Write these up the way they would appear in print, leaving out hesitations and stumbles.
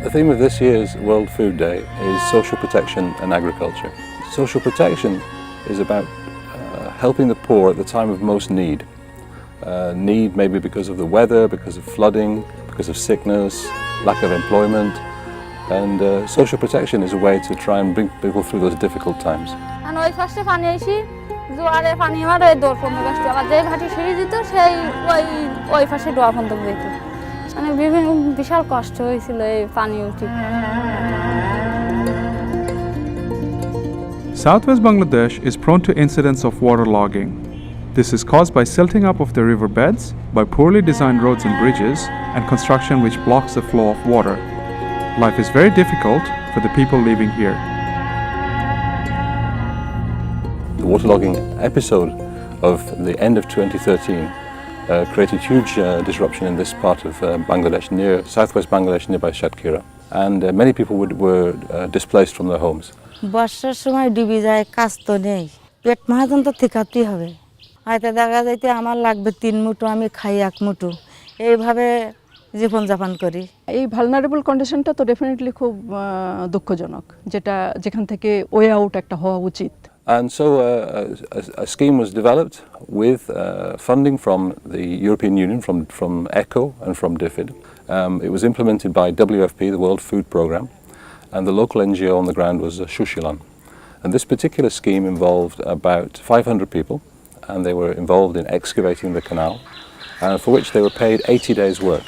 The theme of this year's World Food Day is social protection and agriculture. Social protection is about helping the poor at the time of most need. Need maybe because of the weather, because of flooding, because of sickness, lack of employment. And social protection is a way to try and bring people through those difficult times. And ওই ফার্স্টে পানি আইছি জোয়ারে পানি আমার ওই দৌড় পড়ে গেছে আবার যে ভাটি সিঁড়ি দিত সেই ওই পাশে ডোয়া বন্ধ দিত মানে বিভিন্ন বিশাল কষ্ট হয়েছিল এই পানি উঠে Southwest Bangladesh is prone to incidents of waterlogging. This is caused by silting up of the river beds, by poorly designed roads and bridges, and construction which blocks the flow of water. Life is very difficult for the people living here. The waterlogging episode of the end of 2013 created huge disruption in this part of Bangladesh, near southwest Bangladesh, nearby Shatkhira. And many people were displaced from their homes. বর্ষার সময় ডুবে যায় কাজ তো নেই পেট মহাজন তো ঠিকাতেই হবে হয়তো দেখা যাইতে আমার লাগবে 3 মুঠো আমি খাই 1 মুঠো এইভাবে জীবনযাপন করি এই ভালনারেবল কন্ডিশনটা তো ডেফিনেটলি খুব দুঃখজনক যেটা যেখান থেকে ওয়ে আউট একটা হওয়া উচিত And so a scheme was developed with funding from the European Union, from ECHO and from DFID. It was implemented by WFP, the World Food Programme, and the local NGO on the ground was Shushilan. And this particular scheme involved about 500 people, and they were involved in excavating the canal, for which they were paid 80 days' work.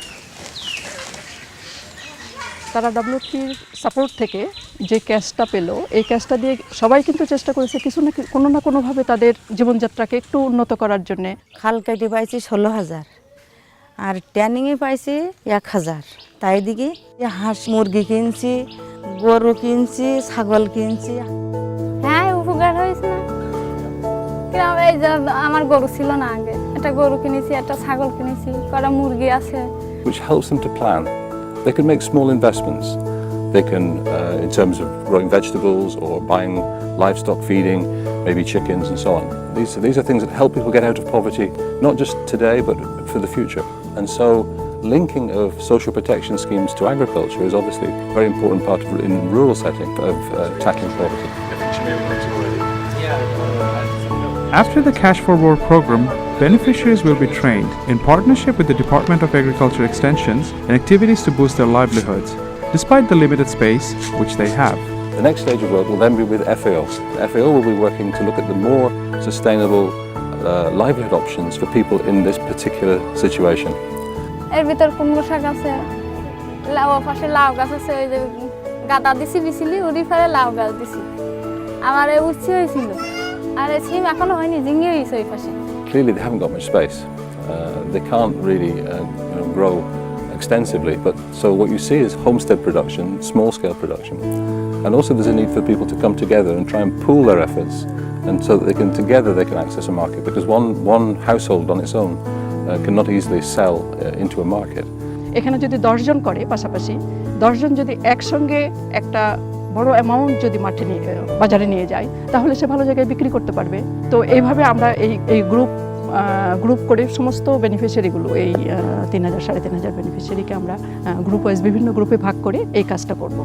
তারা WFPর support থেকে যে ক্যাশটা পেল এই ক্যাশটা দিয়ে সবাই কিন্তু চেষ্টা করেছে কিছু না কোনো না কোনোভাবে তাদের জীবনযাত্রাকে একটু উন্নত করার জন্য খাল কেটে পাইছি 16,000 আর ট্যানিংয়ে পাইছি 1,000 তাই দিকে হাঁস মুরগি কিনছি গরু কিনছি ছাগল কিনছি হ্যাঁ উপকার হয়েছে না এই যে আমার গরু ছিল না আগে একটা গরু কিনেছি একটা ছাগল কিনেছি কটা মুরগি আছে Which helps them to plan. They can make small investments. They can, in terms of growing vegetables or buying livestock feeding, maybe chickens and so on. These are things that help people get out of poverty, not just today, but for the future. And so linking of social protection schemes to agriculture is obviously a very important part of, in rural setting of tackling poverty. After the Cash for War program, beneficiaries will be trained in partnership with the Department of Agriculture Extensions and activities to boost their livelihoods, despite the limited space which they have. The next stage of work will then be with FAO. The FAO will be working to look at the more sustainable livelihood options for people in this particular situation. এর ভিতর কুমড়ো শাক আছে লাউ পাশে লাউ গাছ আছে ওই যে গাদা দিছি বিছিলি উড়ি ফেলে লাউ গাছ দিছি আমার এই উচ্ছে হয়েছিল আর এই সিম এখনো হয়নি ঝিঙে হয়েছে ওই পাশে Clearly they haven't got much space. They can't really grow extensively, but so what you see is homestead production, small scale production, and also there's a need for people to come together and try and pool their efforts, and so that together they can access a market, because one household on its own cannot easily sell into a market. এখানে যদি 10 জন করে পাশাপাশি 10 জন যদি একসঙ্গে একটা বড় amount যদি মাঠে নিয়ে বাজারে নিয়ে যায় তাহলে সে ভালো জায়গায় বিক্রি করতে পারবে তো এইভাবে আমরা এই গ্রুপ করে সমস্ত বেনিফিশিয়ারিগুলো এই 3,000 3,500 বেনিফিশিয়ারিকে আমরা গ্রুপ ওয়াইজ বিভিন্ন গ্রুপে ভাগ করে এই কাজটা করব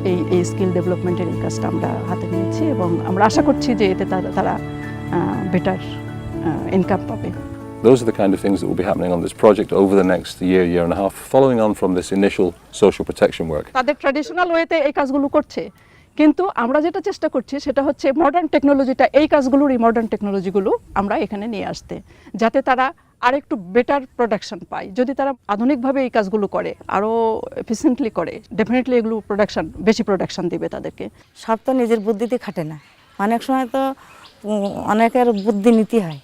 এই স্কিল ডেভেলপমেন্টের এই কাজটা আমরা হাতে নিয়েছি এবং আমরা আশা করছি যে এতে তারা বেটার ইনকাম পাবে Those are the kind of things that will be happening on this project over the next year and a half, following on from this initial social protection work. তাদের ট্র্যাডিশনাল ওয়েতে এই কাজগুলো করছে কিন্তু আমরা যেটা চেষ্টা করছি সেটা হচ্ছে মডার্ন টেকনোলজিটা এই কাজগুলোর এই মডার্ন টেকনোলজিগুলো আমরা এখানে নিয়ে আসতে যাতে তারা আরেকটু বেটার প্রোডাকশন পায় যদি তারা আধুনিকভাবে এই কাজগুলো করে আরও এফিসিয়েন্টলি করে ডেফিনেটলি এগুলো বেশি প্রোডাকশন দিবে তাদেরকে সব তো নিজের বুদ্ধিতে খাটে না অনেক সময় তো অনেকের বুদ্ধি নিতে হয়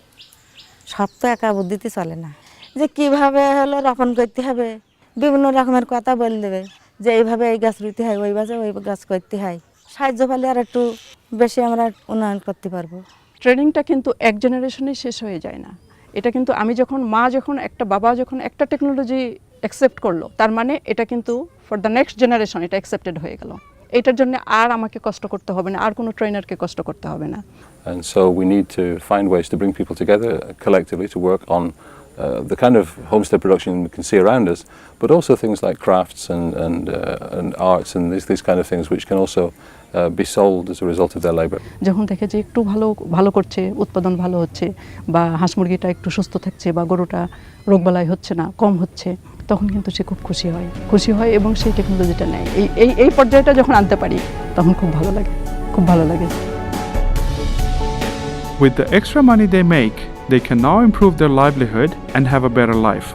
সব তো একা বুদ্ধিতে চলে না যে কীভাবে হলো রোপণ করতে হবে বিভিন্ন রকমের কথা বলে দেবে যে এইভাবে এই গাছ রুইতে হয় ওইভাবে ওই গাছ করতে হয় সাহায্য পেলে আর একটু বেশি আমরা উন্নয়ন করতে পারবো ট্রেনিংটা কিন্তু এক জেনারেশনেই শেষ হয়ে যায় না এটা কিন্তু আমি যখন একটা বাবা যখন একটা টেকনোলজি অ্যাকসেপ্ট করলো তার মানে এটা কিন্তু ফর দ্য নেক্সট জেনারেশন এটা অ্যাকসেপ্টেড হয়ে গেল এটার জন্য আর আমাকে কষ্ট করতে হবে না আর কোনো ট্রেনারকে কষ্ট করতে হবে না And so we need to find ways to bring people together collectively to work on the kind of homestead production we can see around us, but also things like crafts and arts and these kind of things which can also be sold as a result of their labour. যখন দেখে যে একটু ভালো করছে, উৎপাদন ভালো হচ্ছে, বা হাঁস মুরগিটা একটু সুস্থ থাকছে, বা গরুটা রোগবালাই হচ্ছে না, কম হচ্ছে, তখন কিন্তু সে খুব খুশি হয় এবং সেই টেকনোলজিটা নেয়। এই পর্যায়টা যখন আনতে পারি তখন খুব ভালো লাগে। With the extra money they make, they can now improve their livelihood and have a better life.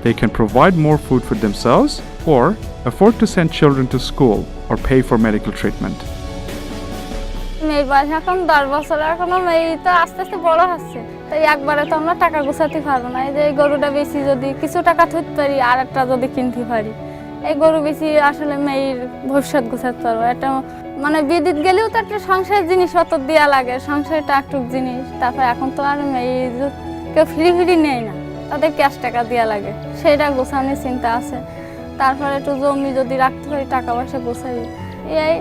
They can provide more food for themselves or afford to send children to school or pay for medical treatment. মেয়ের বয়স এখন 10 বছর, এখনো মেয়ে তো আস্তে আস্তে বড় হচ্ছে, তাই একবারে তো আমরা টাকা গোছাতে পারবো না। এই যে এই গরুটা বেশি যদি কিছু টাকা ধরতে পারি আর একটা যদি কিনতে পারি, এই গরু বেশি আসলে মেয়ের ভবিষ্যৎ গোছাতে পারবো। এটা মানে বিদ্যুৎ গেলেও তো একটা সংসারের জিনিসপত্র দেওয়া লাগে, সংসারটা একটু জিনিস। তারপর এখন তো আর মেয়ে কেউ ফ্রি নেই না, তাদের ক্যাশ টাকা দেওয়া লাগে, সেইটা গোছানোর চিন্তা আছে। তারপরে একটু জমি যদি রাখতে পারি, টাকা পয়সা গোছাই। এই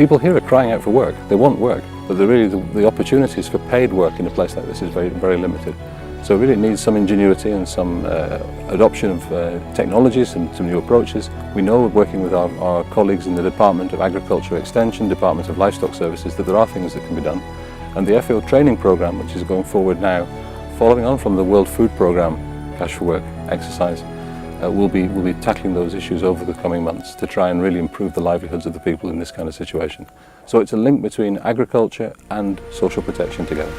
People here are crying out for work. They want work, but the opportunities for paid work in a place like this is very limited. So really it needs some ingenuity and some adoption of technologies and some new approaches. We know, working with our colleagues in the Department of Agriculture Extension, Department of Livestock Services, that there are things that can be done. And the FAO training programme, which is going forward now, following on from the World Food Programme Cash for Work exercise, we'll be tackling those issues over the coming months to try and really improve the livelihoods of the people in this kind of situation. So it's a link between agriculture and social protection together.